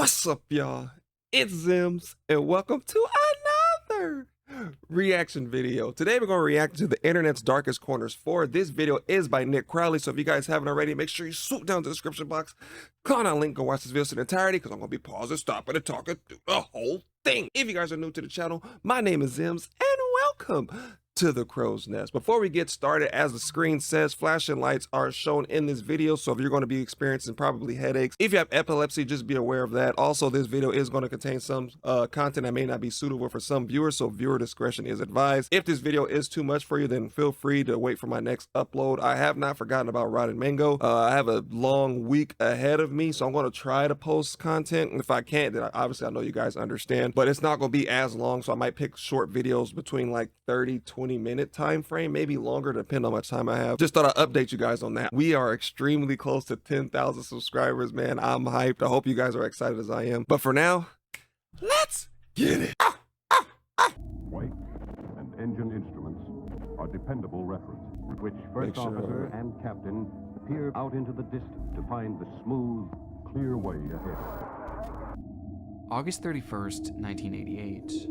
What's up, y'all? It's Zems, and welcome to another reaction video. Today we're going to react to the internet's darkest corners 4. This video is by Crowley, so if you guys haven't already, make sure you swoop down to the description box, click on that link, go watch this video in entirety, because I'm going to be pausing, stopping, and talking through the whole thing. If you guys are new to the channel, my name is Zims, and welcome to the crow's nest. Before we get started, as the screen says, flashing lights are shown in this video, so if you're going to be experiencing probably headaches, if you have epilepsy, just be aware of that. Also, this video is going to contain some content that may not be suitable for some viewers, so viewer discretion is advised. If this video is too much for you, then feel free to wait for my next upload. I have not forgotten about Rotten Mango. I have a long week ahead of me, so I'm going to try to post content, and if I can't, then obviously I know you guys understand, but it's not going to be as long, so I might pick short videos between like 20-minute time frame, maybe longer, depending on how much time I have. Just thought I'd update you guys on that. We are extremely close to 10,000 subscribers, man. I'm hyped. I hope you guys are excited as I am. But for now, let's get it. Weight and engine instruments are dependable reference, which first officer and captain peer out into the distance to find the smooth, clear way ahead. August 31st, 1988.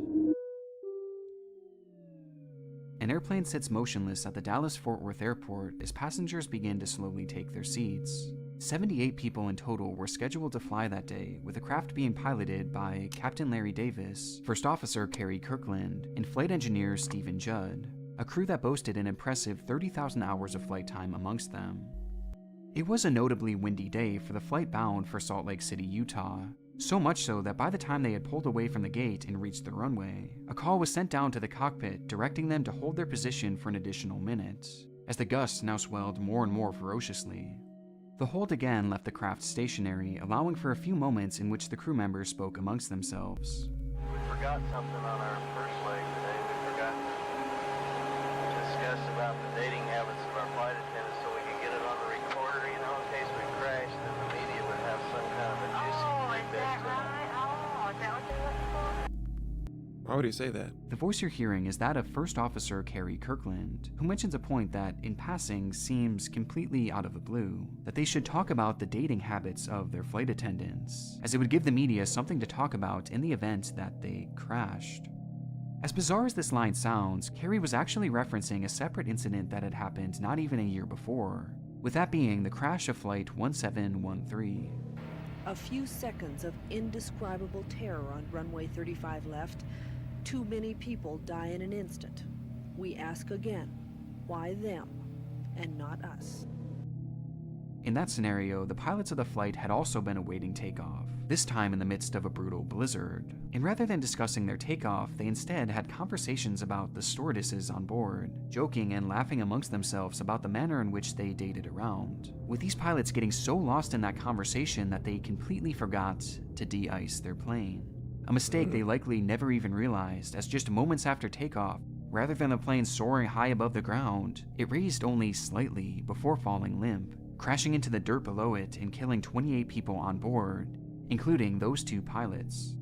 An airplane sits motionless at the Dallas-Fort Worth airport as passengers begin to slowly take their seats. 78 people in total were scheduled to fly that day, with the craft being piloted by Captain Larry Davis, First Officer Kerry Kirkland, and flight engineer Stephen Judd, a crew that boasted an impressive 30,000 hours of flight time amongst them. It was a notably windy day for the flight bound for Salt Lake City, Utah. So much so that by the time they had pulled away from the gate and reached the runway, a call was sent down to the cockpit directing them to hold their position for an additional minute, as the gusts now swelled more and more ferociously. The hold again left the craft stationary, allowing for a few moments in which the crew members spoke amongst themselves. We forgot something on our first leg today. We forgot to discuss about the dating habits of our flight attendants so we could get it on the recorder, you know, in case we crashed and the media would have some kind of a juicy Why would he say that? The voice you're hearing is that of First Officer Kerry Kirkland, who mentions a point that, in passing, seems completely out of the blue, that they should talk about the dating habits of their flight attendants, as it would give the media something to talk about in the event that they crashed. As bizarre as this line sounds, Kerry was actually referencing a separate incident that had happened not even a year before, with that being the crash of Flight 1713. A few seconds of indescribable terror on runway 35 left. Too many people die in an instant. We ask again, why them and not us? In that scenario, the pilots of the flight had also been awaiting takeoff, this time in the midst of a brutal blizzard. And rather than discussing their takeoff, they instead had conversations about the stewardesses on board, joking and laughing amongst themselves about the manner in which they dated around, with these pilots getting so lost in that conversation that they completely forgot to de-ice their plane. A mistake they likely never even realized, as just moments after takeoff, rather than the plane soaring high above the ground, it raised only slightly before falling limp, crashing into the dirt below it and killing 28 people on board, including those 2 pilots.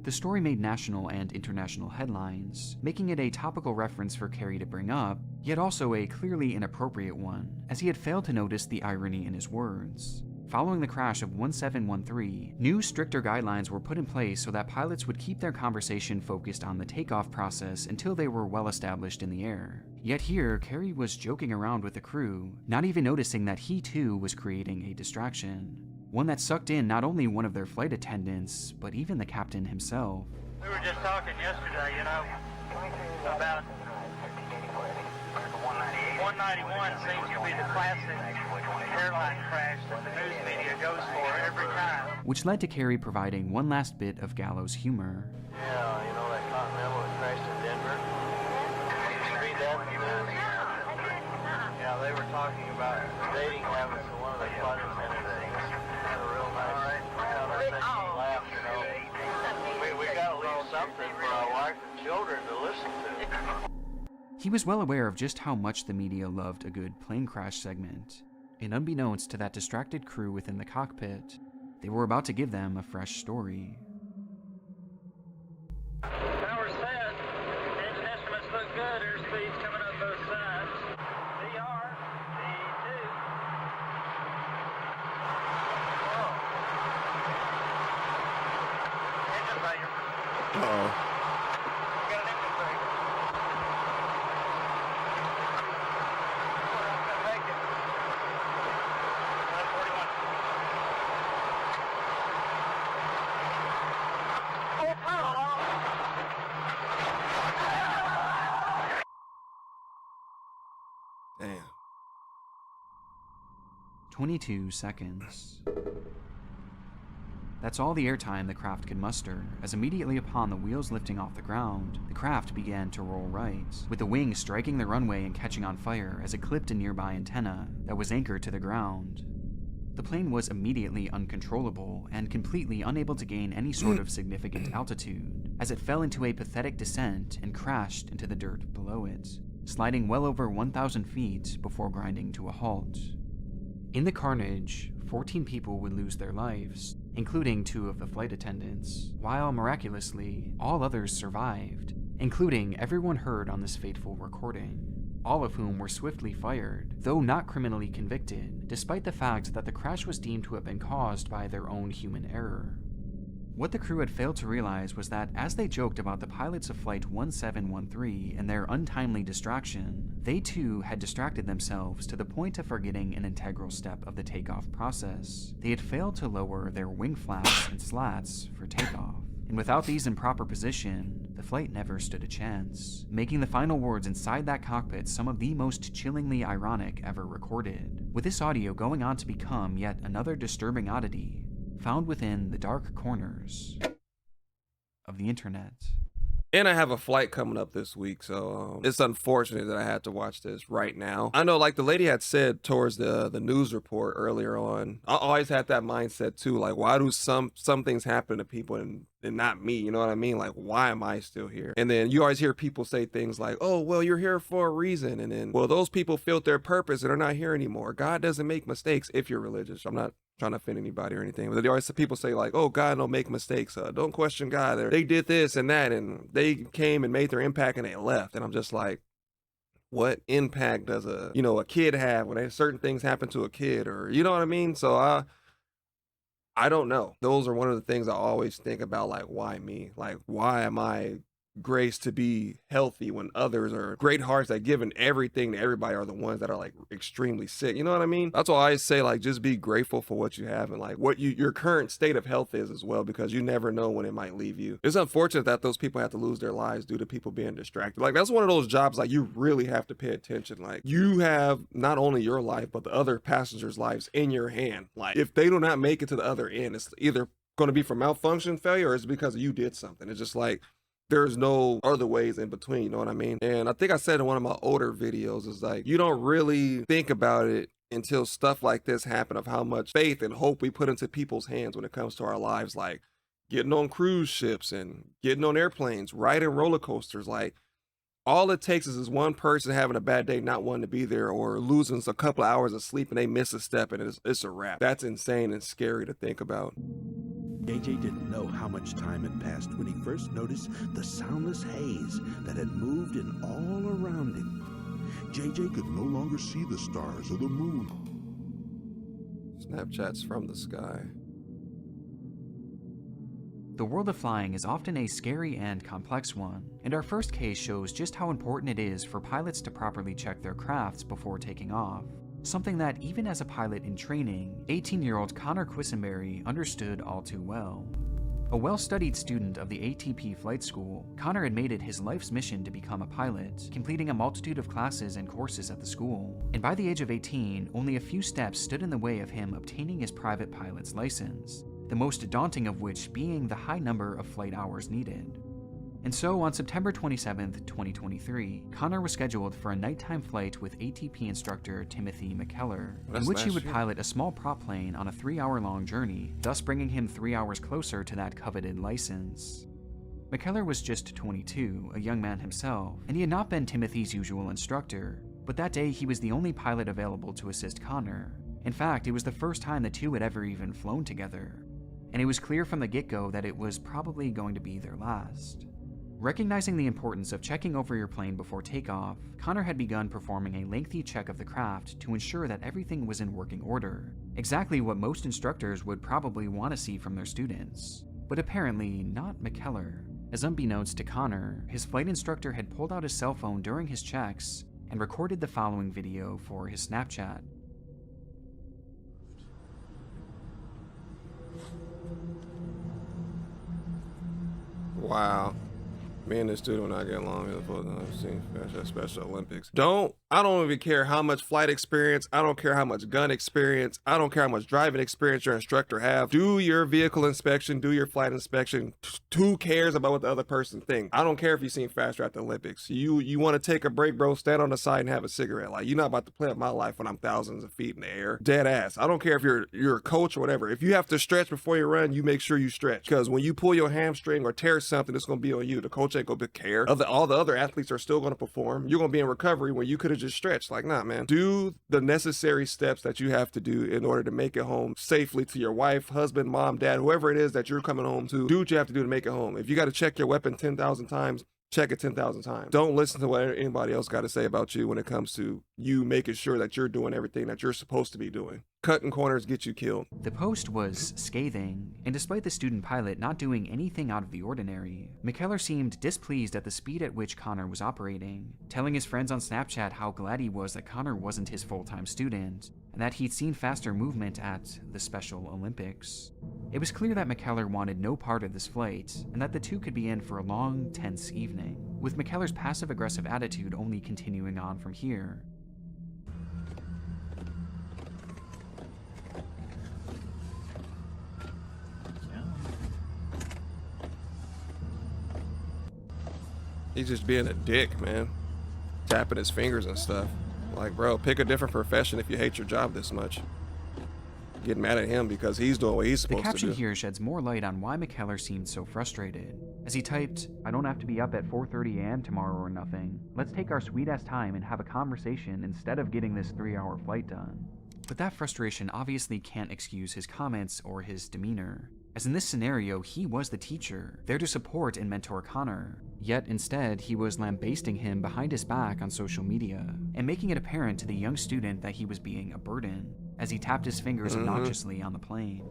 The story made national and international headlines, making it a topical reference for Kerry to bring up, yet also a clearly inappropriate one, as he had failed to notice the irony in his words. Following the crash of 1713, new stricter guidelines were put in place so that pilots would keep their conversation focused on the takeoff process until they were well established in the air. Yet here, Kerry was joking around with the crew, not even noticing that he too was creating a distraction, one that sucked in not only one of their flight attendants, but even the captain himself. We were just talking yesterday, you know, about 191 seems to be the classic airline crash that the news media goes for every time. Which led to Kerry providing one last bit of gallows humor. Yeah, you know that Continental that crashed in Denver? Did you read that? Yeah, they were talking about dating habits of one of the flight attendants. Had a real nice, they made me laugh, you know. We got to leave something for our wife and children to listen to. He was well aware of just how much the media loved a good plane crash segment, and unbeknownst to that distracted crew within the cockpit, they were about to give them a fresh story. Power set. Engine instruments look good. Airspeed's coming up both sides. VR, V2. Uh-oh. Damn. 22 seconds. That's all the airtime the craft could muster, as immediately upon the wheels lifting off the ground, the craft began to roll right, with the wing striking the runway and catching on fire as it clipped a nearby antenna that was anchored to the ground. The plane was immediately uncontrollable and completely unable to gain any sort of significant altitude, as it fell into a pathetic descent and crashed into the dirt below it, sliding well over 1,000 feet before grinding to a halt. In the carnage, 14 people would lose their lives, including 2 of the flight attendants, while miraculously, all others survived, including everyone heard on this fateful recording, all of whom were swiftly fired, though not criminally convicted, despite the fact that the crash was deemed to have been caused by their own human error. What the crew had failed to realize was that as they joked about the pilots of Flight 1713 and their untimely distraction, they too had distracted themselves to the point of forgetting an integral step of the takeoff process. They had failed to lower their wing flaps and slats for takeoff, and without these in proper position, the flight never stood a chance, making the final words inside that cockpit some of the most chillingly ironic ever recorded, with this audio going on to become yet another disturbing oddity found within the dark corners of the internet. And I have a flight coming up this week, so it's unfortunate that I had to watch this right now. I know, like the lady had said towards the news report earlier on, I always had that mindset too, like why do some things happen to people and not me, you know what I mean? Like, why am I still here? And then you always hear people say things like, oh, well, you're here for a reason. And then, well, those people filled their purpose and are not here anymore. God doesn't make mistakes if you're religious. I'm not trying to offend anybody or anything, but they always people say like, oh, God don't make mistakes, don't question God, or they did this and that and they came and made their impact and they left. And I'm just like, what impact does a kid have when certain things happen to a kid, or you know what I mean? So I don't know. Those are one of the things I always think about, like, why me? Like, why am I graced to be healthy when others are great hearts that giving everything to everybody are the ones that are like extremely sick? You know what I mean? That's why I say, like, just be grateful for what you have and like what your current state of health is as well, because you never know when it might leave you. It's unfortunate that those people have to lose their lives due to people being distracted. Like, that's one of those jobs, like, you really have to pay attention. Like, you have not only your life, but the other passengers' lives in your hand. Like, if they do not make it to the other end, it's either going to be for malfunction failure or it's because you did something. It's just like, there's no other ways in between, you know what I mean? And I think I said in one of my older videos, is like, you don't really think about it until stuff like this happen, of how much faith and hope we put into people's hands when it comes to our lives, like getting on cruise ships and getting on airplanes, riding roller coasters. Like, all it takes is one person having a bad day, not wanting to be there, or losing a couple of hours of sleep and they miss a step and it's a wrap. That's insane and scary to think about. JJ didn't know how much time had passed when he first noticed the soundless haze that had moved in all around him. JJ could no longer see the stars or the moon. Snapchats from the sky. The world of flying is often a scary and complex one, and our first case shows just how important it is for pilots to properly check their crafts before taking off. Something that, even as a pilot in training, 18-year-old Connor Quisenberry understood all too well. A well-studied student of the ATP flight school, Connor had made it his life's mission to become a pilot, completing a multitude of classes and courses at the school. And by the age of 18, only a few steps stood in the way of him obtaining his private pilot's license, the most daunting of which being the high number of flight hours needed. And so on September 27, 2023, Connor was scheduled for a nighttime flight with ATP instructor Timothy McKellar, in which he would pilot a small prop plane on a 3-hour-long journey, thus bringing him 3 hours closer to that coveted license. McKellar was just 22, a young man himself, and he had not been Timothy's usual instructor, but that day he was the only pilot available to assist Connor. In fact, it was the first time the two had ever even flown together, and it was clear from the get-go that it was probably going to be their last. Recognizing the importance of checking over your plane before takeoff, Connor had begun performing a lengthy check of the craft to ensure that everything was in working order, exactly what most instructors would probably want to see from their students. But apparently not McKellar. as unbeknownst to Connor, his flight instructor had pulled out his cell phone during his checks and recorded the following video for his Snapchat. Wow. Me and this dude will not get along. Special Olympics. I don't even care how much flight experience. I don't care how much gun experience. I don't care how much driving experience your instructor have. Do your vehicle inspection. Do your flight inspection. Who cares about what the other person thinks? I don't care if you've seen faster at the Olympics. You want to take a break, bro? Stand on the side and have a cigarette. Like, you're not about to play up my life when I'm thousands of feet in the air. Dead ass. I don't care if you're a coach or whatever. If you have to stretch before you run, you make sure you stretch. Because when you pull your hamstring or tear something, it's going to be on you. The coach ain't going to care. All the other athletes are still going to perform. You're going to be in recovery when you could have just stretched. Like, nah, man. Do the necessary steps that you have to do in order to make it home safely to your wife, husband, mom, dad, whoever it is that you're coming home to. Do what you have to do to make it home. If you got to check your weapon 10,000 times, check it 10,000 times. Don't listen to what anybody else got to say about you when it comes to you making sure that you're doing everything that you're supposed to be doing. Cutting corners get you killed. The post was scathing, and despite the student pilot not doing anything out of the ordinary, McKellar seemed displeased at the speed at which Connor was operating, telling his friends on Snapchat how glad he was that Connor wasn't his full-time student, and that he'd seen faster movement at the Special Olympics. It was clear that McKellar wanted no part of this flight, and that the two could be in for a long, tense evening, with McKellar's passive-aggressive attitude only continuing on from here. He's just being a dick, man. Tapping his fingers and stuff. Like, bro, pick a different profession if you hate your job this much. Get mad at him because he's doing what he's supposed to do. The caption here sheds more light on why McKellar seemed so frustrated. As he typed, "I don't have to be up at 4:30 a.m. tomorrow or nothing. Let's take our sweet-ass time and have a conversation instead of getting this 3-hour flight done." But that frustration obviously can't excuse his comments or his demeanor, as in this scenario, he was the teacher, there to support and mentor Connor. Yet instead, he was lambasting him behind his back on social media, and making it apparent to the young student that he was being a burden, as he tapped his fingers obnoxiously on the plane.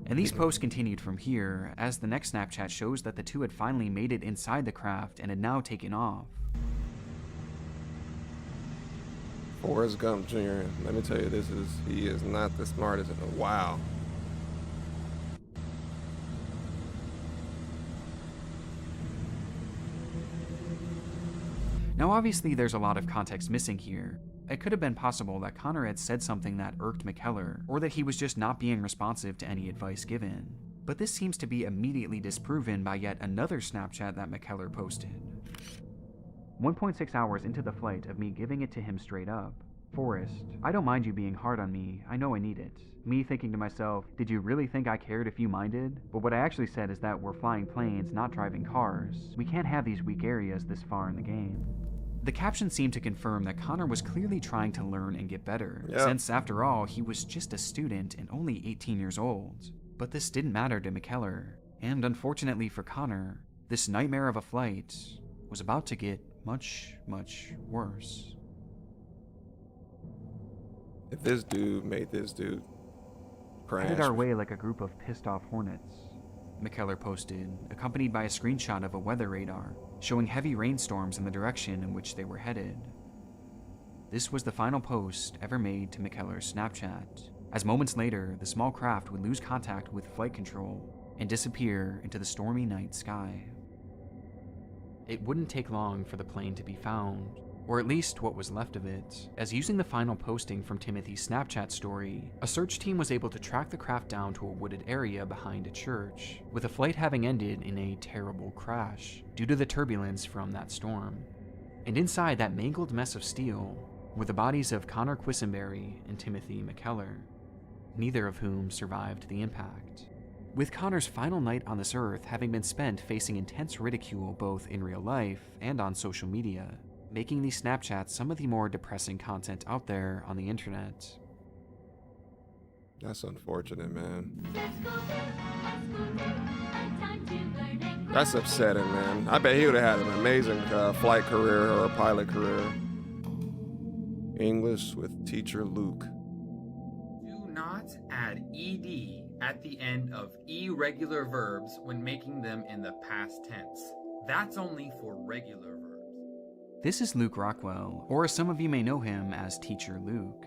And these posts continued from here, as the next Snapchat shows that the two had finally made it inside the craft and had now taken off. Forrest Gump Jr., let me tell you, he is not the smartest. Wow. Now obviously there's a lot of context missing here. It could have been possible that Connor had said something that irked McKellar, or that he was just not being responsive to any advice given. But this seems to be immediately disproven by yet another Snapchat that McKellar posted. 1.6 hours into the flight of me giving it to him straight up. Forrest, I don't mind you being hard on me, I know I need it. Me thinking to myself, did you really think I cared if you minded? But what I actually said is that we're flying planes, not driving cars. We can't have these weak areas this far in the game. The caption seemed to confirm that Connor was clearly trying to learn and get better, since after all, he was just a student and only 18 years old. But this didn't matter to McKellar, and unfortunately for Connor, this nightmare of a flight was about to get much, much worse. If this dude made this dude crash. Headed our way like a group of pissed off hornets, McKellar posted, accompanied by a screenshot of a weather radar showing heavy rainstorms in the direction in which they were headed. This was the final post ever made to McKellar's Snapchat, as moments later, the small craft would lose contact with flight control and disappear into the stormy night sky. It wouldn't take long for the plane to be found, or at least what was left of it, as using the final posting from Timothy's Snapchat story, a search team was able to track the craft down to a wooded area behind a church, with the flight having ended in a terrible crash due to the turbulence from that storm. And inside that mangled mess of steel were the bodies of Connor Quisenberry and Timothy McKellar, neither of whom survived the impact. With Connor's final night on this earth having been spent facing intense ridicule both in real life and on social media, making these Snapchats some of the more depressing content out there on the internet. That's unfortunate, man. That's upsetting, man. I bet he would have had an amazing flight career or a pilot career. English with teacher Luke. Do not add ED at the end of irregular verbs when making them in the past tense. That's only for regular verbs. This is Luke Rockwell, or some of you may know him as Teacher Luke.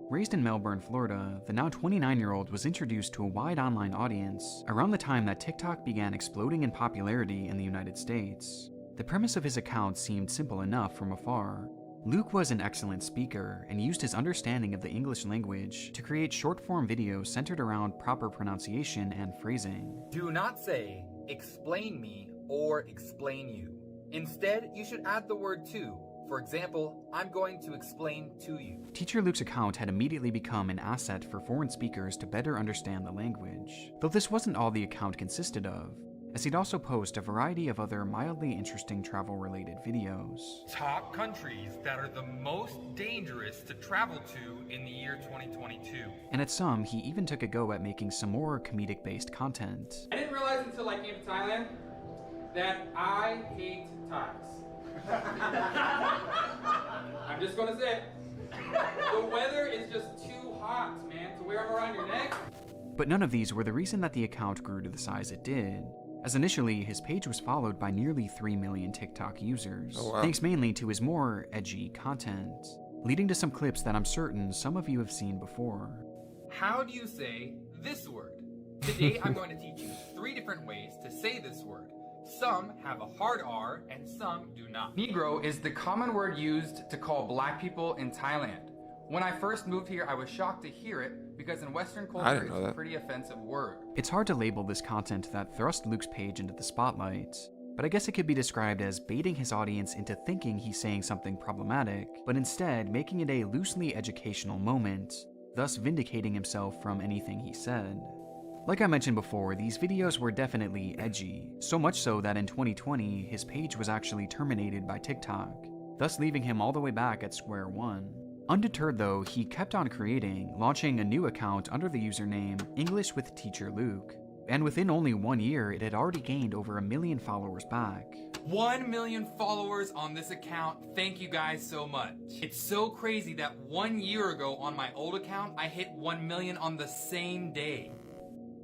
Raised in Melbourne, Florida, the now 29-year-old was introduced to a wide online audience around the time that TikTok began exploding in popularity in the United States. The premise of his account seemed simple enough from afar. Luke was an excellent speaker and used his understanding of the English language to create short-form videos centered around proper pronunciation and phrasing. Do not say, explain me or explain you. Instead, you should add the word to. For example, I'm going to explain to you. Teacher Luke's account had immediately become an asset for foreign speakers to better understand the language, though this wasn't all the account consisted of, as he'd also post a variety of other mildly interesting travel-related videos. Top countries that are the most dangerous to travel to in the year 2022. And at some, he even took a go at making some more comedic-based content. I didn't realize until I came to Thailand that I hate Thais. I'm just gonna say it. The weather is just too hot, man, to wear them around your neck. But none of these were the reason that the account grew to the size it did, as initially his page was followed by nearly 3 million TikTok users, thanks mainly to his more edgy content, leading to some clips that I'm certain some of you have seen before. How do you say this word? Today I'm going to teach you 3 different ways to say this word. Some have a hard R and some do not. Negro is the common word used to call black people in Thailand. When I first moved here, I was shocked to hear it because in Western culture it's a pretty offensive word. It's hard to label this content that thrust Luke's page into the spotlight, but I guess it could be described as baiting his audience into thinking he's saying something problematic, but instead making it a loosely educational moment, thus vindicating himself from anything he said. Like I mentioned before, these videos were definitely edgy, so much so that in 2020, his page was actually terminated by TikTok, thus leaving him all the way back at square one. Undeterred though, he kept on creating, launching a new account under the username English with Teacher Luke, and within only 1 year, it had already gained over 1 million followers back. 1 million followers on this account. Thank you guys so much. It's so crazy that 1 year ago on my old account, I hit 1 million on the same day.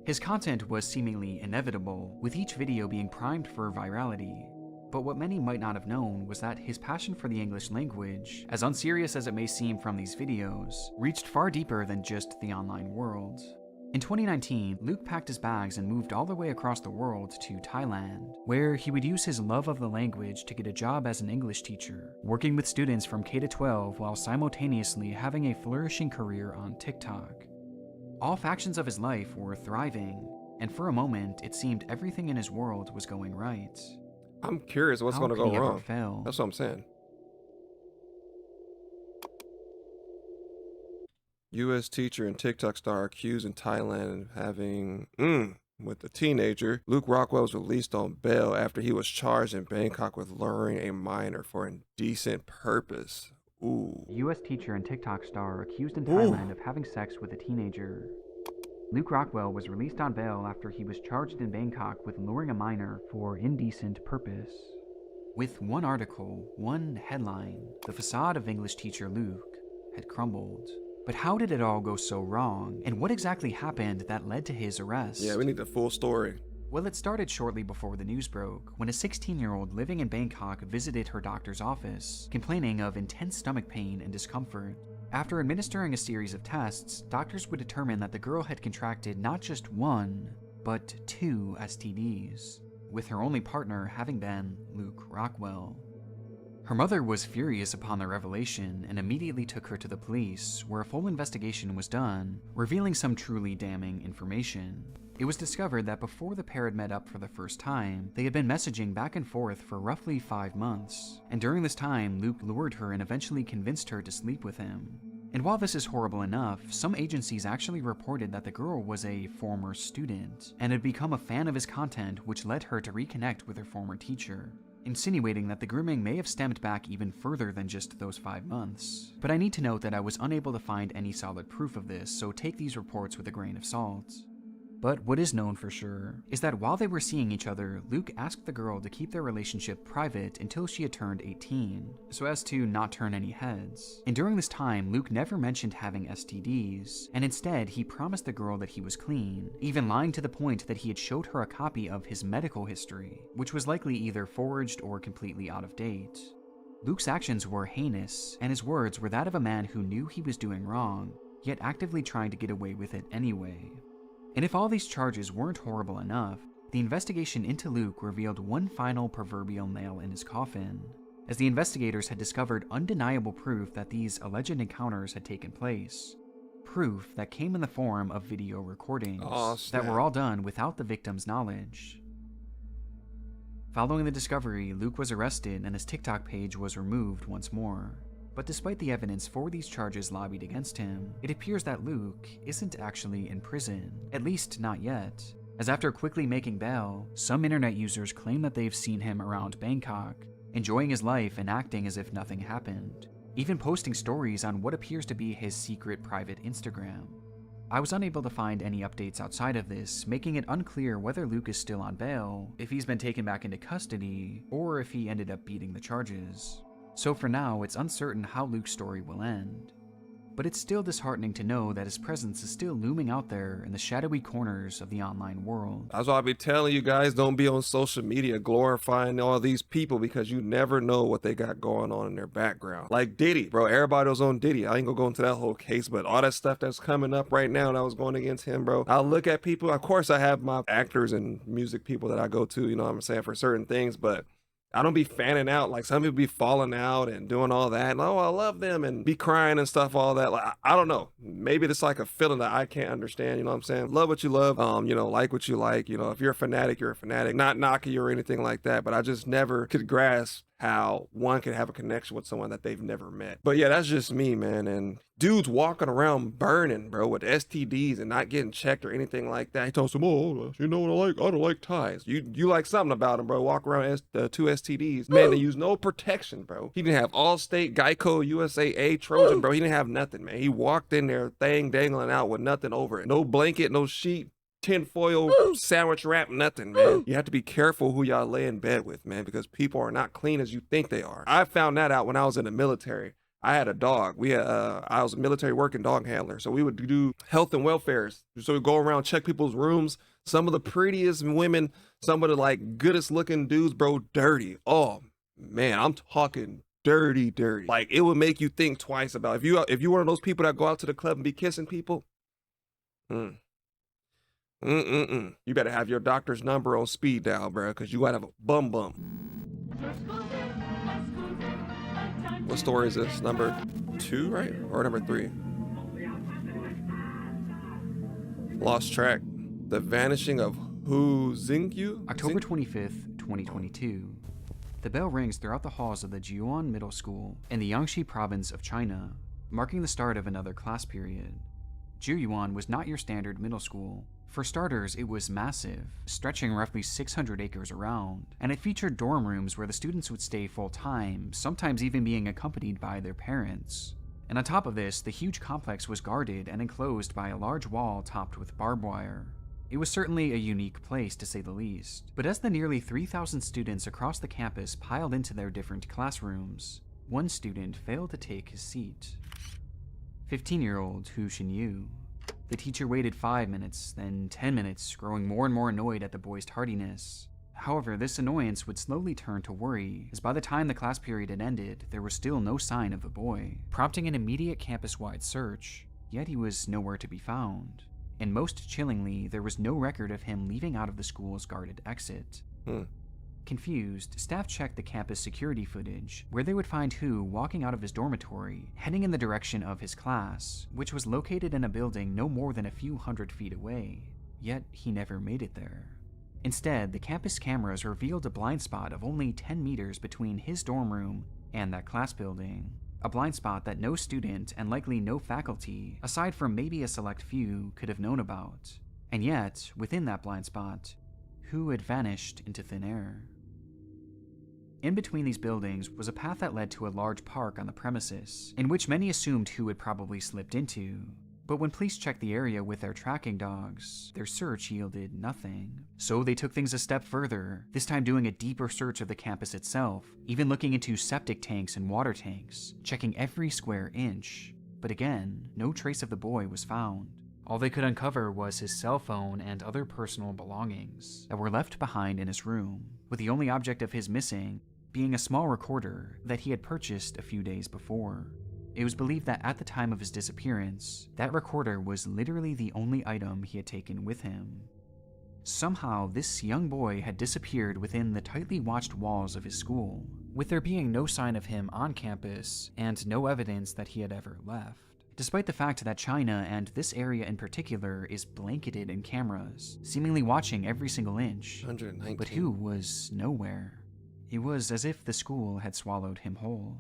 His content was seemingly inevitable, with each video being primed for virality. But what many might not have known was that his passion for the English language, as unserious as it may seem from these videos, reached far deeper than just the online world. In 2019, Luke packed his bags and moved all the way across the world to Thailand, where he would use his love of the language to get a job as an English teacher, working with students from K-12 while simultaneously having a flourishing career on TikTok. All factions of his life were thriving, and for a moment, it seemed everything in his world was going right. I'm curious what's going to go wrong. That's what I'm saying. U.S. teacher and TikTok star accused in Thailand of having with a teenager. Luke Rockwell was released on bail after he was charged in Bangkok with luring a minor for indecent purpose. Ooh. U.S. teacher and TikTok star accused in Thailand of having sex with a teenager. Luke Rockwell was released on bail after he was charged in Bangkok with luring a minor for indecent purpose. With one article, one headline, the facade of English teacher Luke had crumbled. But how did it all go so wrong, and what exactly happened that led to his arrest? Yeah, we need the full story. Well, it started shortly before the news broke, when a 16-year-old living in Bangkok visited her doctor's office, complaining of intense stomach pain and discomfort. After administering a series of tests, doctors would determine that the girl had contracted not just 1, but 2 STDs, with her only partner having been Luke Rockwell. Her mother was furious upon the revelation and immediately took her to the police, where a full investigation was done, revealing some truly damning information. It was discovered that before the pair had met up for the first time, they had been messaging back and forth for roughly 5 months, and during this time, Luke lured her and eventually convinced her to sleep with him. And while this is horrible enough, some agencies actually reported that the girl was a former student, and had become a fan of his content, which led her to reconnect with her former teacher, insinuating that the grooming may have stemmed back even further than just those 5 months. But I need to note that I was unable to find any solid proof of this, so take these reports with a grain of salt. But what is known for sure is that while they were seeing each other, Luke asked the girl to keep their relationship private until she had turned 18, so as to not turn any heads. And during this time, Luke never mentioned having STDs, and instead he promised the girl that he was clean, even lying to the point that he had showed her a copy of his medical history, which was likely either forged or completely out of date. Luke's actions were heinous, and his words were that of a man who knew he was doing wrong, yet actively trying to get away with it anyway. And if all these charges weren't horrible enough, the investigation into Luke revealed one final proverbial nail in his coffin, as the investigators had discovered undeniable proof that these alleged encounters had taken place. Proof that came in the form of video recordings that were all done without the victim's knowledge. Following the discovery, Luke was arrested and his TikTok page was removed once more. But despite the evidence for these charges lobbied against him, it appears that Luke isn't actually in prison, at least not yet, as after quickly making bail, some internet users claim that they've seen him around Bangkok, enjoying his life and acting as if nothing happened, even posting stories on what appears to be his secret private Instagram. I was unable to find any updates outside of this, making it unclear whether Luke is still on bail, if he's been taken back into custody, or if he ended up beating the charges. So for now, it's uncertain how Luke's story will end. But it's still disheartening to know that his presence is still looming out there in the shadowy corners of the online world. That's why I be telling you guys, don't be on social media glorifying all these people, because you never know what they got going on in their background. Like Diddy, bro, everybody was on Diddy. I ain't gonna go into that whole case, but all that stuff that's coming up right now that was going against him, bro. I look at people, of course I have my actors and music people that I go to, you know what I'm saying, for certain things, but I don't be fanning out like some people be falling out and doing all that. And, oh, I love them, and be crying and stuff, all that. Like, I don't know. Maybe it's like a feeling that I can't understand. You know what I'm saying? Love what you love. You know, like what you like. You know, if you're a fanatic, you're a fanatic. Not knocking you or anything like that. But I just never could grasp how one could have a connection with someone that they've never met. But yeah, that's just me, man. And dudes walking around burning, bro, with STDs and not getting checked or anything like that. He tells them, oh, you know what I like? I don't like ties. You like something about him, bro. Walk around two STDs. Man, they use no protection, bro. He didn't have Allstate, Geico, USAA, Trojan, bro. He didn't have nothing, man. He walked in there, thing dangling out with nothing over it. No blanket, no sheet, tinfoil, sandwich wrap, nothing, man. You have to be careful who y'all lay in bed with, man, because people are not clean as you think they are. I found that out when I was in the military. I had a dog. I was a military working dog handler. So we would do health and welfares. So we'd go around, check people's rooms. Some of the prettiest women, some of the like goodest looking dudes, bro, dirty. Oh man, I'm talking dirty. Like it would make you think twice about if you one of those people that go out to the club and be kissing people. You better have your doctor's number on speed dial, bro, because you gotta have a bum. What story is this? Number 2, right? Or number 3? Lost track. The vanishing of Hu Xinyu? October 25th, 2022. The bell rings throughout the halls of the Jiuan Middle School in the Jiangxi province of China, marking the start of another class period. Jiuan was not your standard middle school. For starters, it was massive, stretching roughly 600 acres around, and it featured dorm rooms where the students would stay full-time, sometimes even being accompanied by their parents. And on top of this, the huge complex was guarded and enclosed by a large wall topped with barbed wire. It was certainly a unique place, to say the least, but as the nearly 3,000 students across the campus piled into their different classrooms, one student failed to take his seat. 15-year-old Hu Xinyu. The teacher waited 5 minutes, then 10 minutes, growing more and more annoyed at the boy's tardiness. However, this annoyance would slowly turn to worry, as by the time the class period had ended, there was still no sign of the boy, prompting an immediate campus-wide search, yet he was nowhere to be found. And most chillingly, there was no record of him leaving out of the school's guarded exit. Confused, staff checked the campus security footage, where they would find Hu walking out of his dormitory, heading in the direction of his class, which was located in a building no more than a few hundred feet away, yet he never made it there. Instead, the campus cameras revealed a blind spot of only 10 meters between his dorm room and that class building, a blind spot that no student and likely no faculty, aside from maybe a select few, could have known about. And yet, within that blind spot, Hu had vanished into thin air. In between these buildings was a path that led to a large park on the premises, in which many assumed Hu had probably slipped into. But when police checked the area with their tracking dogs, their search yielded nothing. So they took things a step further, this time doing a deeper search of the campus itself, even looking into septic tanks and water tanks, checking every square inch. But again, no trace of the boy was found. All they could uncover was his cell phone and other personal belongings that were left behind in his room, with the only object of his missing being a small recorder that he had purchased a few days before. It was believed that at the time of his disappearance, that recorder was literally the only item he had taken with him. Somehow, this young boy had disappeared within the tightly watched walls of his school, with there being no sign of him on campus and no evidence that he had ever left. Despite the fact that China, and this area in particular, is blanketed in cameras, seemingly watching every single inch. 119. But Hu was nowhere. It was as if the school had swallowed him whole.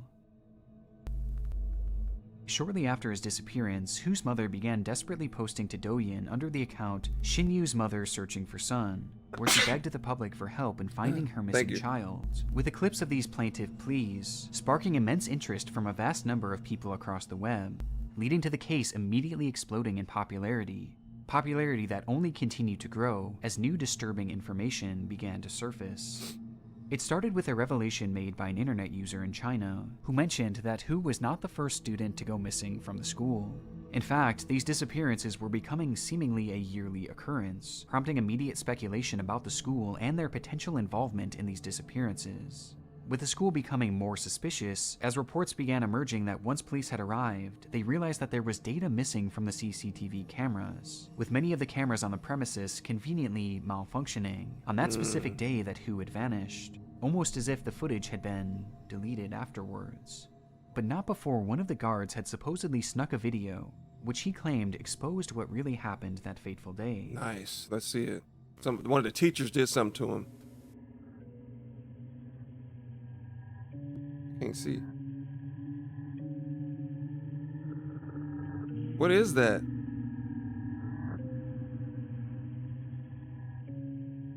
Shortly after his disappearance, Hu's mother began desperately posting to Douyin under the account Xinyu's Mother Searching for Son, where she begged the public for help in finding her missing child, with the clips of these plaintive pleas sparking immense interest from a vast number of people across the web, leading to the case immediately exploding in popularity that only continued to grow as new disturbing information began to surface. It started with a revelation made by an internet user in China who mentioned that Hu was not the first student to go missing from the school. In fact, these disappearances were becoming seemingly a yearly occurrence, prompting immediate speculation about the school and their potential involvement in these disappearances. With the school becoming more suspicious, as reports began emerging that once police had arrived, they realized that there was data missing from the CCTV cameras, with many of the cameras on the premises conveniently malfunctioning on that specific day that Hu had vanished, almost as if the footage had been deleted afterwards. But not before one of the guards had supposedly snuck a video, which he claimed exposed what really happened that fateful day. Nice, let's see it. One of the teachers did something to him. Can't see. What is that?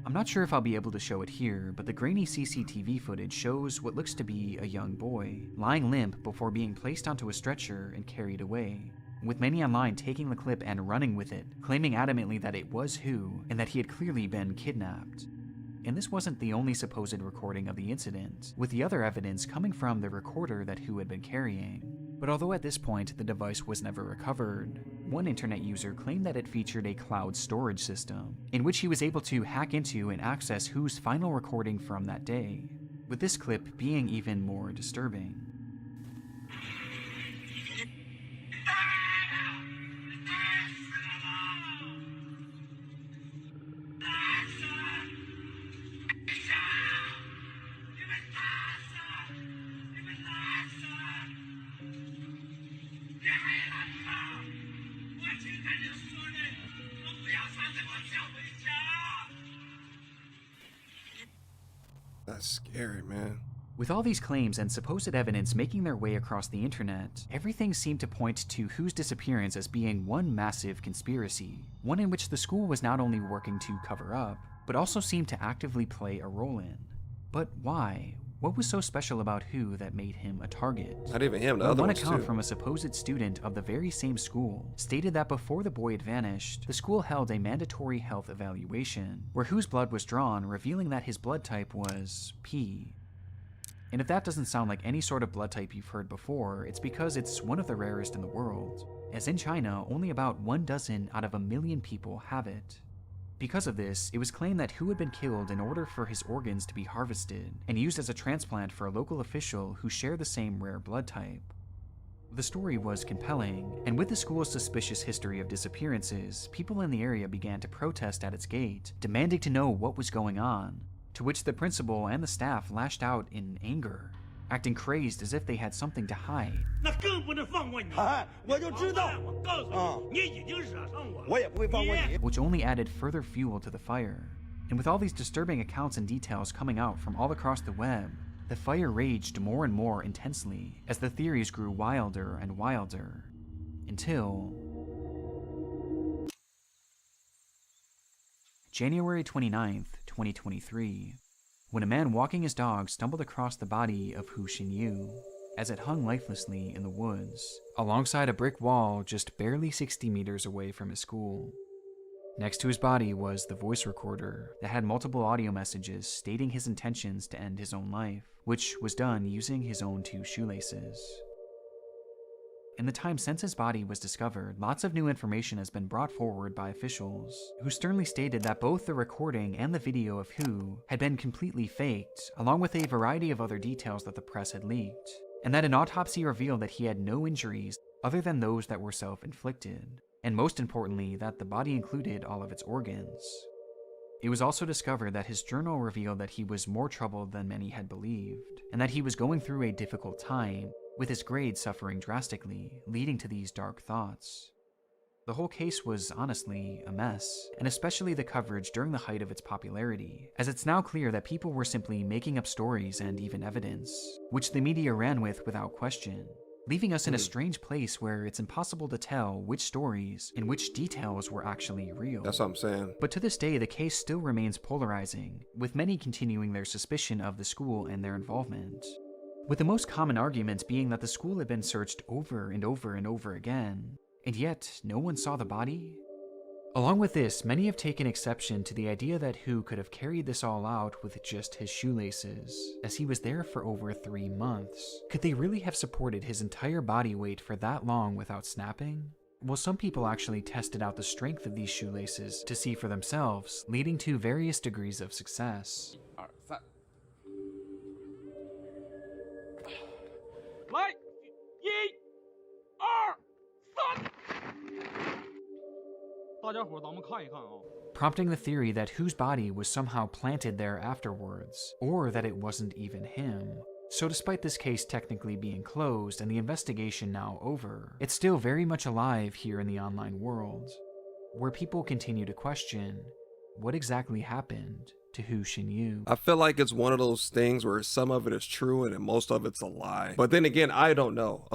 I'm not sure if I'll be able to show it here, but the grainy CCTV footage shows what looks to be a young boy, lying limp before being placed onto a stretcher and carried away, with many online taking the clip and running with it, claiming adamantly that it was Hu and that he had clearly been kidnapped. And this wasn't the only supposed recording of the incident, with the other evidence coming from the recorder that Hu had been carrying. But although at this point the device was never recovered, one internet user claimed that it featured a cloud storage system, in which he was able to hack into and access Hu's final recording from that day, with this clip being even more disturbing. That's scary, man. With all these claims and supposed evidence making their way across the internet, everything seemed to point to Hu's disappearance as being one massive conspiracy, one in which the school was not only working to cover up, but also seemed to actively play a role in. But why? What was so special about Hu that made him a target? Not even him, the other One ones account too. from a supposed student of the very same school stated that before the boy had vanished, the school held a mandatory health evaluation, where Hu's blood was drawn, revealing that his blood type was P. And if that doesn't sound like any sort of blood type you've heard before, it's because it's one of the rarest in the world, as in China, only about 12 out of 1 million people have it. Because of this, it was claimed that Hu had been killed in order for his organs to be harvested and used as a transplant for a local official who shared the same rare blood type. The story was compelling, and with the school's suspicious history of disappearances, people in the area began to protest at its gate, demanding to know what was going on, to which the principal and the staff lashed out in anger, acting crazed as if they had something to hide. Which only added further fuel to the fire. And with all these disturbing accounts and details coming out from all across the web, the fire raged more and more intensely as the theories grew wilder and wilder, until January 29th, 2023, when a man walking his dog stumbled across the body of Hu Xinyu. as it hung lifelessly in the woods, alongside a brick wall just barely 60 meters away from his school. Next to his body was the voice recorder that had multiple audio messages stating his intentions to end his own life, which was done using his own 2 shoelaces. In the time since his body was discovered, lots of new information has been brought forward by officials, who sternly stated that both the recording and the video of Hu had been completely faked, along with a variety of other details that the press had leaked, and that an autopsy revealed that he had no injuries other than those that were self-inflicted, and most importantly, that the body included all of its organs. It was also discovered that his journal revealed that he was more troubled than many had believed, and that he was going through a difficult time, with his grades suffering drastically, leading to these dark thoughts. The whole case was honestly a mess, and especially the coverage during the height of its popularity, as it's now clear that people were simply making up stories and even evidence, which the media ran with without question, leaving us in a strange place where it's impossible to tell which stories and which details were actually real. That's what I'm saying. But to this day, the case still remains polarizing, with many continuing their suspicion of the school and their involvement, with the most common argument being that the school had been searched over and over and over again, and yet no one saw the body. Along with this, many have taken exception to the idea that Hu could have carried this all out with just his shoelaces, as he was there for over 3 months. Could they really have supported his entire body weight for that long without snapping? Well, some people actually tested out the strength of these shoelaces to see for themselves, leading to various degrees of success. 来，1、2、3。大家伙，咱们看一看啊。 Prompting the theory that Hu's body was somehow planted there afterwards, or that it wasn't even him. So despite this case technically being closed and the investigation now over, it's still very much alive here in the online world, where people continue to question what exactly happened to Hu Xinyu. I feel like it's one of those things where some of it is true and then most of it's a lie. But then again, I don't know.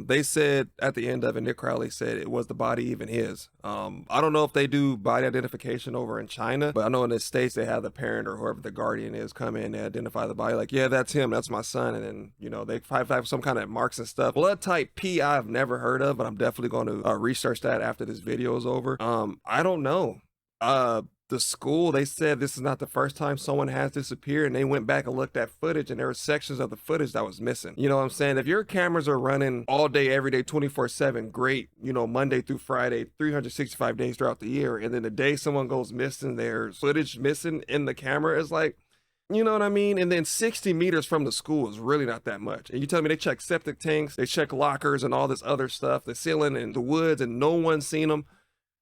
They said at the end of it, Nick Crowley said it was the body even his. I don't know if they do body identification over in China, but I know in the States they have the parent or whoever the guardian is come in and identify the body. Like, yeah, that's him, that's my son. And then, you know, they have some kind of marks and stuff. Blood type P I've never heard of, but I'm definitely going to research that after this video is over. I don't know. The school, they said this is not the first time someone has disappeared, and they went back and looked at footage, and there were sections of the footage that was missing. You know what I'm saying? If your cameras are running all day, every day, 24/7, great, you know, Monday through Friday, 365 days throughout the year, and then the day someone goes missing, there's footage missing in the camera, is like, you know what I mean? And then 60 meters from the school is really not that much. And you tell me they check septic tanks, they check lockers and all this other stuff, the ceiling and the woods, and no one's seen them.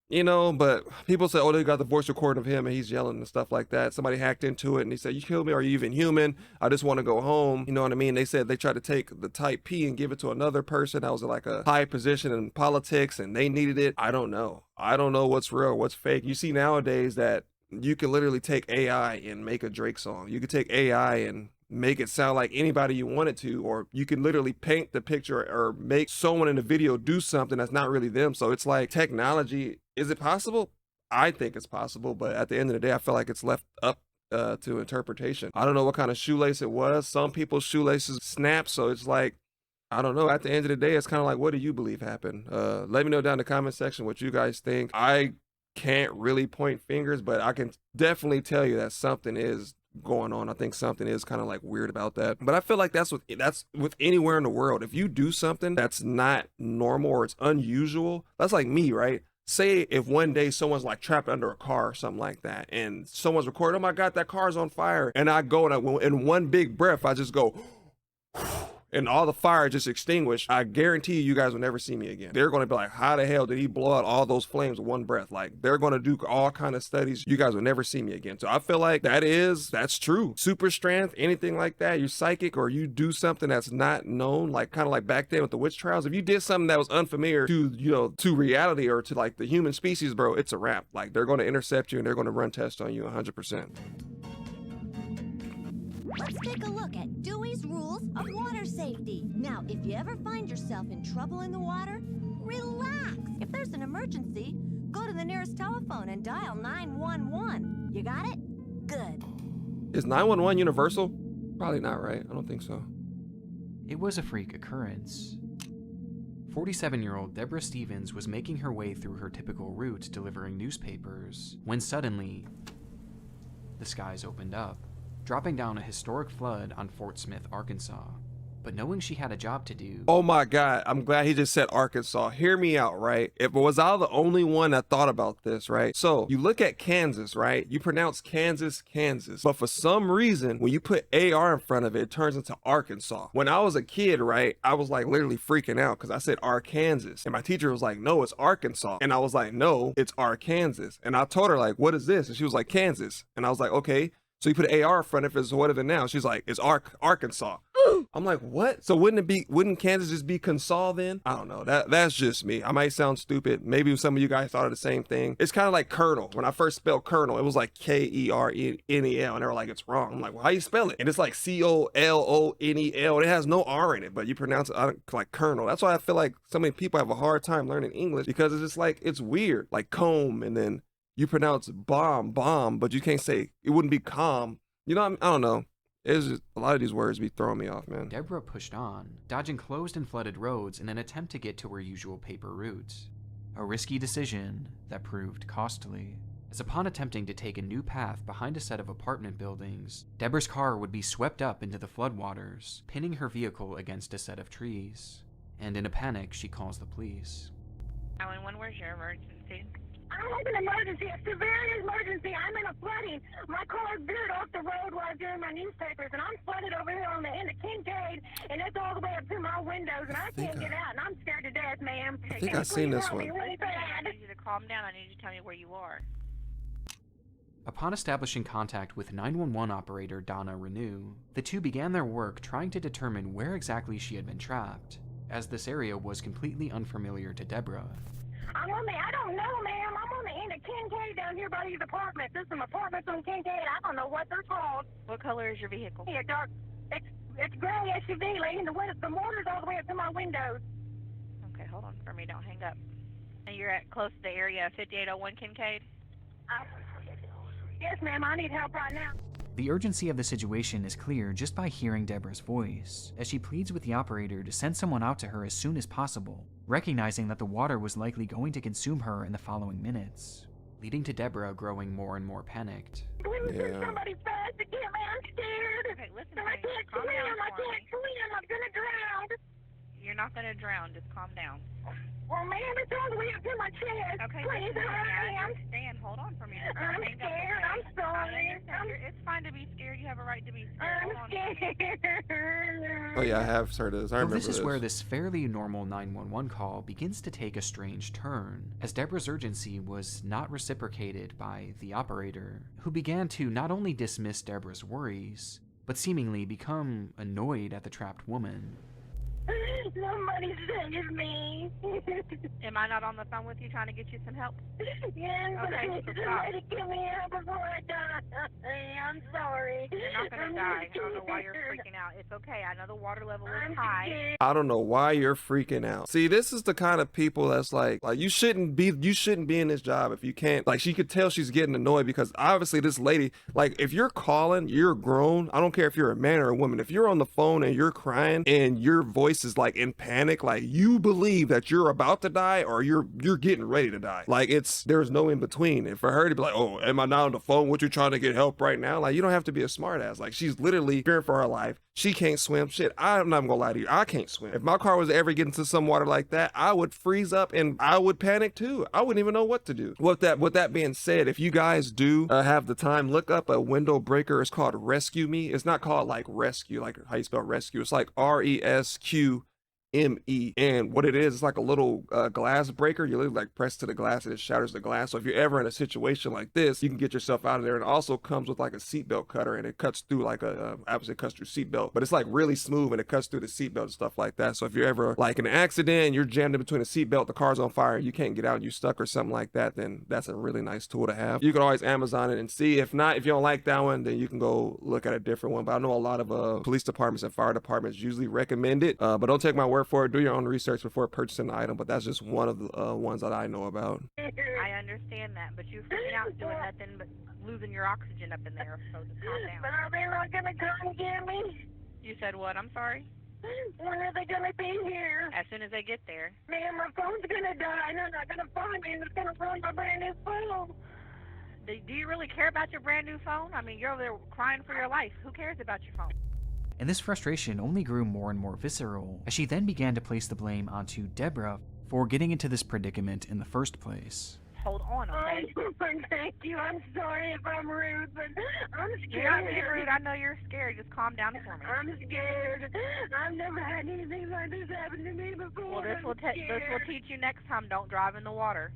You know, but people say, oh, they got the voice recording of him and he's yelling and stuff like that. Somebody hacked into it and he said, you killed me, are you even human? I just want to go home. You know what I mean? They said they tried to take the type P and give it to another person that was in like a high position in politics and they needed it. I don't know. I don't know what's real, what's fake. You see nowadays that you can literally take AI and make a Drake song. You could take AI and make it sound like anybody you want it to, or you can literally paint the picture or make someone in the video do something that's not really them. So it's like technology. Is it possible? I think it's possible, but at the end of the day, I feel like it's left up to interpretation. I don't know what kind of shoelace it was. Some people's shoelaces snap, so it's like, I don't know. At the end of the day, it's kind of like, what do you believe happened? Let me know down in the comment section what you guys think. I can't really point fingers, but I can definitely tell you that something is going on. I think something is kind of like weird about that, but I feel like that's with anywhere in the world. If you do something that's not normal or it's unusual, that's like me, right? Say if one day someone's like trapped under a car or something like that, and someone's recording, oh my God, that car's on fire, and I go and in one big breath, I just go, and all the fire just extinguished. I guarantee you guys will never see me again. They're going to be like, how the hell did he blow out all those flames with one breath? Like, they're going to do all kind of studies. You guys will never see me again. So I feel like that's true. Super strength, anything like that, you're psychic or you do something that's not known, like kind of like back then with the witch trials. If you did something that was unfamiliar to, you know, to reality or to like the human species, bro, it's a wrap. Like, they're going to intercept you and they're going to run tests on you 100%. Let's take a look at Dewey's Rules of Water Safety. Now, if you ever find yourself in trouble in the water, relax. If there's an emergency, go to the nearest telephone and dial 911. You got it? Good. Is 911 universal? Probably not, right? I don't think so. It was a freak occurrence. 47-year-old Deborah Stevens was making her way through her typical route delivering newspapers when suddenly the skies opened up, dropping down a historic flood on Fort Smith, Arkansas. But knowing she had a job to do... Oh my God, I'm glad he just said Arkansas. Hear me out, right? If was I the only one that thought about this, right? So you look at Kansas, right? You pronounce Kansas, Kansas. But for some reason, when you put AR in front of it, it turns into Arkansas. When I was a kid, right, I was like literally freaking out because I said Arkansas. And my teacher was like, no, it's Arkansas. And I was like, no, it's Arkansas. And I told her like, what is this? And she was like, Kansas. And I was like, okay. So you put an AR in front of it, so what is it now? She's like, it's Arkansas. I'm like, what? So wouldn't Kansas just be Kansas then? I don't know. That's just me. I might sound stupid. Maybe some of you guys thought of the same thing. It's kind of like Colonel. When I first spelled Colonel, it was like Kernel, and they were like, it's wrong. I'm like, well, how you spell it? And it's like Colonel. It has no R in it, but you pronounce it like Colonel. That's why I feel like so many people have a hard time learning English, because it's just like, it's weird. Like comb, and then you pronounce bomb, but you can't say, it wouldn't be calm. You know, I don't know. It's just, a lot of these words be throwing me off, man. Deborah pushed on, dodging closed and flooded roads in an attempt to get to her usual paper routes. A risky decision that proved costly, as upon attempting to take a new path behind a set of apartment buildings, Deborah's car would be swept up into the floodwaters, pinning her vehicle against a set of trees. And in a panic, she calls the police. 911, where's your emergency? I have an emergency, a severe emergency. I'm in a flooding. My car veered off the road while I was doing my newspapers, and I'm flooded over here on the end of Kincaid, and it's all the way up to my windows, and I can't get out, and I'm scared to death, ma'am. I think I've seen this one. Really bad. I need you to calm down. I need you to tell me where you are. Upon establishing contact with 911 operator Donna Renew, the two began their work trying to determine where exactly she had been trapped, as this area was completely unfamiliar to Deborah. I don't know, ma'am. I'm on the end of Kincaid down here by these apartments. There's some apartments on Kincaid. I don't know what they're called. What color is your vehicle? Yeah, dark. It's gray SUV, lady. The water's all the way up to my windows. Okay, hold on for me. Don't hang up. And you're at close to the area of 5801 Kincaid? Yes, ma'am. I need help right now. The urgency of the situation is clear just by hearing Deborah's voice, as she pleads with the operator to send someone out to her as soon as possible, recognizing that the water was likely going to consume her in the following minutes, leading to Deborah growing more and more panicked. Please, somebody fast to get me. I'm scared. Okay, listen, I can't swim. I can't swim. I'm gonna drown. You're not gonna drown. Just calm down. Well, ma'am, it's all the way up to my chest. Okay, please, I understand. Hold on for me. I'm scared. I'm sorry. It's fine to be scared. You have a right to be scared. I'm scared. Oh yeah, I have heard this. I remember this is where this fairly normal 911 call begins to take a strange turn, as Deborah's urgency was not reciprocated by the operator, who began to not only dismiss Deborah's worries, but seemingly become annoyed at the trapped woman. Somebody save me. Am I not on the phone with you trying to get you some help? Yes, but I need somebody to get me out before I die. I'm sorry. You're not going to die. I don't know why you're freaking out. It's okay. I know the water level is high. I don't know why you're freaking out. See, this is the kind of people that's like you shouldn't be in this job if you can't. Like, she could tell she's getting annoyed because obviously this lady, like, if you're calling, you're grown. I don't care if you're a man or a woman. If you're on the phone and you're crying and your voice is like in panic, like you believe that you're about to die or you're getting ready to die. Like, there's no in between. And for her to be like, oh, am I not on the phone? What, you trying to get help right now? Like, you don't have to be a smart ass. Like, she's literally fearing for her life. She can't swim. Shit, I'm not gonna lie to you. I can't swim. If my car was to ever get into some water like that, I would freeze up and I would panic too. I wouldn't even know what to do. With that being said, if you guys do have the time, look up a window breaker. It's called Rescue Me. It's not called like rescue, like how you spell rescue. It's like RESQME. And what it is, it's like a little glass breaker. You literally like press to the glass and it shatters the glass. So if you're ever in a situation like this, you can get yourself out of there. And it also comes with like a seatbelt cutter, and it cuts through like obviously it cuts through seatbelt, but it's like really smooth and it cuts through the seatbelt and stuff like that. So if you're ever like in an accident, you're jammed in between a seatbelt, the car's on fire, you can't get out and you're stuck or something like that, then that's a really nice tool to have. You can always Amazon it and see. If not, if you don't like that one, then you can go look at a different one. But I know a lot of police departments and fire departments usually recommend it, but don't take my word for it. Do your own research before purchasing the item, but that's just one of the ones that I know about. I understand that, but you're freaking out doing nothing but losing your oxygen up in there, so just calm down. But are they not gonna come get me? You said what? I'm sorry? When are they gonna be here? As soon as they get there. Man, my phone's gonna die, and they're not gonna find me, and it's gonna ruin my brand new phone. Do you really care about your brand new phone? I mean, you're over there crying for your life. Who cares about your phone? And this frustration only grew more and more visceral as she then began to place the blame onto Deborah for getting into this predicament in the first place. Hold on, okay? Thank you. I'm sorry if I'm rude, but I'm scared. You're not being rude. I know you're scared. Just calm down for me. I'm scared. I've never had anything like this happen to me before. Well, this will teach you next time. Don't drive in the water.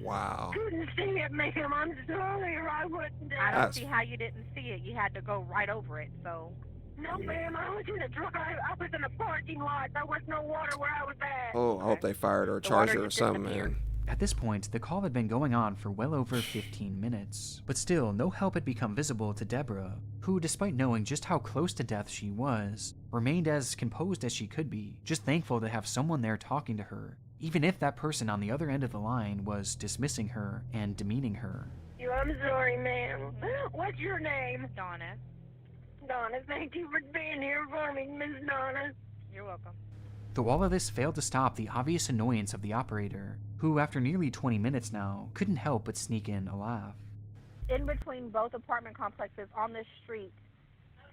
Wow. Couldn't see it, ma'am. I'm sorry, or I wouldn't. I don't see how you didn't see it. You had to go right over it, so. No, ma'am. I was in the truck. I was in the parking lot. There was no water where I was at. Oh, I hope they fired her or charged her or something, man. At this point, the call had been going on for well over 15 minutes, but still, no help had become visible to Deborah, who, despite knowing just how close to death she was, remained as composed as she could be, just thankful to have someone there talking to her, even if that person on the other end of the line was dismissing her and demeaning her. I'm sorry, ma'am. What's your name? Donna. Donna, thank you for being here for me, Miss Donna. You're welcome. Though all of this failed to stop the obvious annoyance of the operator, who after nearly 20 minutes now, couldn't help but sneak in a laugh. In between both apartment complexes on this street,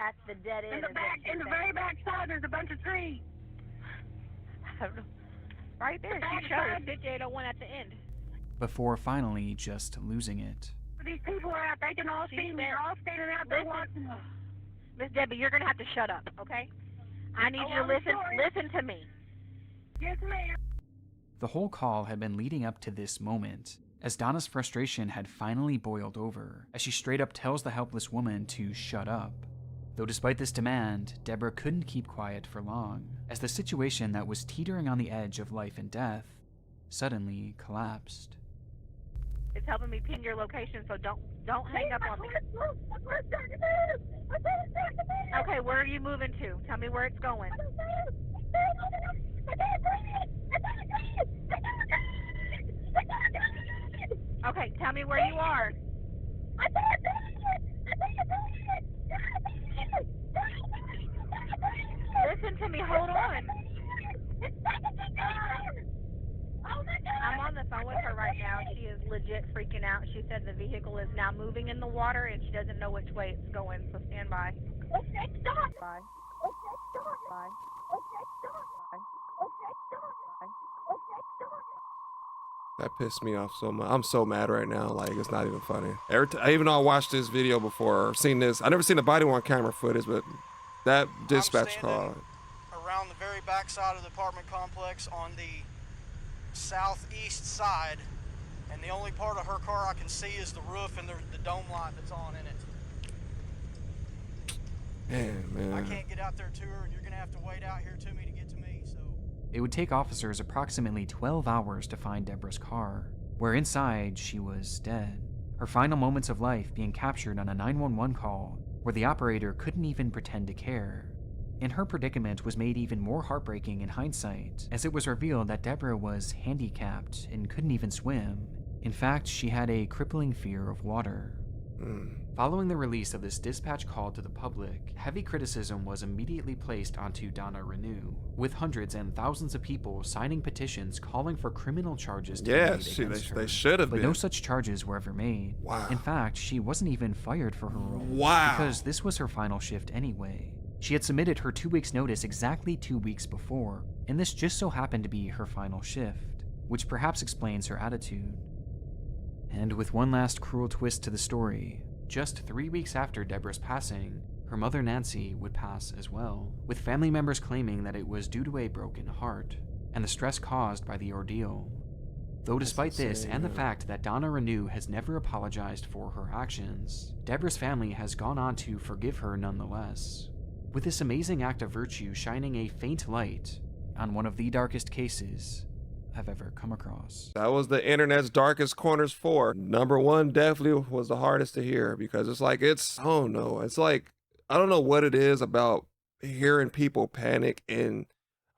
at the dead end. In the very back side, there's a bunch of trees. Right there, she showed 5801 at the end. Before finally just losing it. These people are out, they can all see me. They're all standing out there watching. Miss Debbie, you're gonna have to shut up, okay? I need you to listen to me. Yes, ma'am. The whole call had been leading up to this moment, as Donna's frustration had finally boiled over, as she straight up tells the helpless woman to shut up. Though despite this demand, Deborah couldn't keep quiet for long, as the situation that was teetering on the edge of life and death suddenly collapsed. It's helping me pin your location, so don't hang up on me. Okay, where are you moving to? Tell me where it's going. Okay, tell me where you are. Listen to me, hold on. I'm on the phone with her right now. She is legit freaking out. She said the vehicle is now moving in the water and she doesn't know which way it's going, so stand by. Okay, stop. Bye. Bye. That pissed me off so much. I'm so mad right now. Like, it's not even funny. Even though I watched this video before, or seen this, I never seen the body-worn camera footage, but that dispatch call. Around the very back side of the apartment complex on the southeast side, and the only part of her car I can see is the roof and the dome light that's on in it. Man. I can't get out there to her, and you're gonna have to wait out here to me to get to me, so. It would take officers approximately 12 hours to find Deborah's car, where inside she was dead. Her final moments of life being captured on a 911 call, where the operator couldn't even pretend to care. And her predicament was made even more heartbreaking in hindsight, as it was revealed that Deborah was handicapped and couldn't even swim. In fact, she had a crippling fear of water. Following the release of this dispatch call to the public, heavy criticism was immediately placed onto Donna Renew, with hundreds and thousands of people signing petitions calling for criminal charges to be made against her. They should have but been. No such charges were ever made. Wow. In fact, she wasn't even fired for her role. Wow. Because this was her final shift anyway. She had submitted her 2 weeks notice exactly 2 weeks before, and this just so happened to be her final shift, which perhaps explains her attitude. And with one last cruel twist to the story, just 3 weeks after Deborah's passing, her mother Nancy would pass as well, with family members claiming that it was due to a broken heart, and the stress caused by the ordeal. Though despite this and the fact that Donna Renew has never apologized for her actions, Deborah's family has gone on to forgive her nonetheless, with this amazing act of virtue shining a faint light on one of the darkest cases I've ever come across. That was the internet's darkest corners 4. Number 1 definitely was the hardest to hear, because it's like, I don't know. It's like, I don't know what it is about hearing people panic, and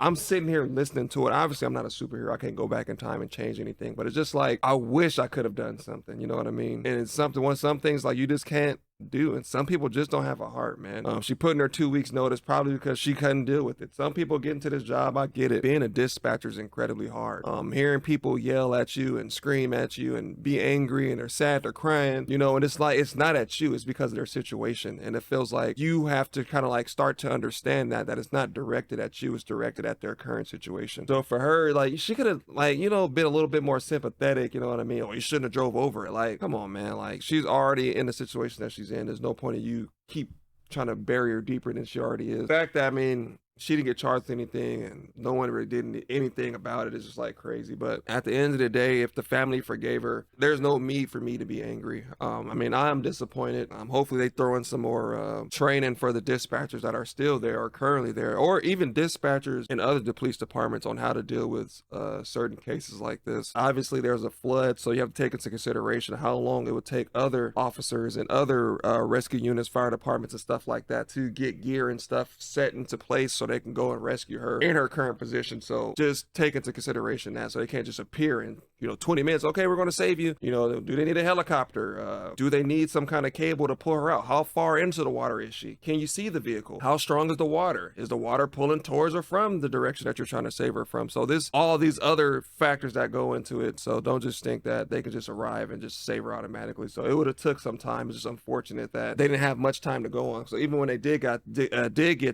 I'm sitting here listening to it. Obviously, I'm not a superhero. I can't go back in time and change anything, but it's just like, I wish I could have done something. You know what I mean? And it's something, some things like you just can't do, and some people just don't have a heart, man. She put in her 2 weeks notice probably because she couldn't deal with it. Some people get into this job, I get it. Being a dispatcher is incredibly hard. Hearing people yell at you and scream at you and be angry and they're sad, they're crying, you know, and it's like, it's not at you, it's because of their situation. And it feels like you have to kind of like start to understand that it's not directed at you, it's directed at their current situation. So for her, like, she could have, like, you know, been a little bit more sympathetic, you know what I mean? Or you shouldn't have drove over it. Like, come on, man. Like, she's already in the situation that she's in. There's no point in you keep trying to bury her deeper than she already is. The fact that, I mean, she didn't get charged with anything and no one really did anything about it is just like crazy. But at the end of the day, if the family forgave her, there's no need for me to be angry. I mean, I'm disappointed. Hopefully they throw in some more training for the dispatchers that are still there or currently there, or even dispatchers in other police departments on how to deal with certain cases like this. Obviously there's a flood, so you have to take into consideration how long it would take other officers and other rescue units, fire departments and stuff like that to get gear and stuff set into place so they can go and rescue her in her current position. So just take into consideration that, so they can't just appear in, you know, 20 minutes. Okay, we're going to save you. You know, do they need a helicopter? Do they need some kind of cable to pull her out? How far into the water is she? Can you see the vehicle? How strong is the water? Is the water pulling towards or from the direction that you're trying to save her from? So this, all these other factors that go into it. So don't just think that they can just arrive and just save her automatically. So it would have took some time. It's just unfortunate that they didn't have much time to go on. So even when they did get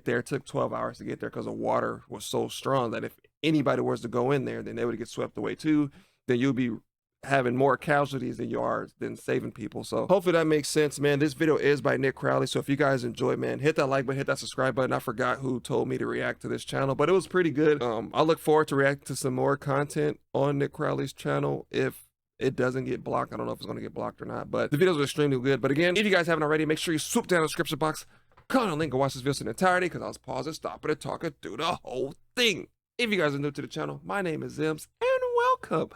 there, it took 12 hours to get there because the water was so strong that if anybody was to go in there, then they would get swept away too. Then you'll be having more casualties than you are than saving people. So hopefully that makes sense, man. This video is by Nick Crowley, so if you guys enjoy, man, hit that like button, hit that subscribe button. I forgot who told me to react to this channel, but it was pretty good. I look forward to reacting to some more content on Nick Crowley's channel if it doesn't get blocked. I don't know if it's going to get blocked or not, but the videos are extremely good. But again, if you guys haven't already, make sure you swoop down in the description box, click on the link and watch this video in entirety, because I was pausing, stopping, and talking through the whole thing. If you guys are new to the channel, my name is Zems, and welcome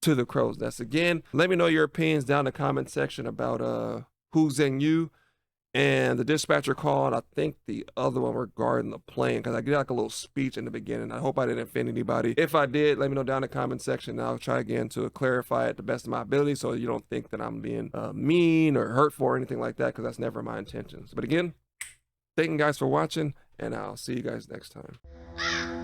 to the Crow's Nest. Again, let me know your opinions down in the comment section about Hu Xinyu and the dispatcher call, and I think the other one regarding the plane, because I did like a little speech in the beginning. I hope I didn't offend anybody. If I did, let me know down in the comment section, and I'll try again to clarify it the best of my ability, so you don't think that I'm being mean or hurtful or anything like that, because that's never my intentions. But again, thank you guys for watching, and I'll see you guys next time.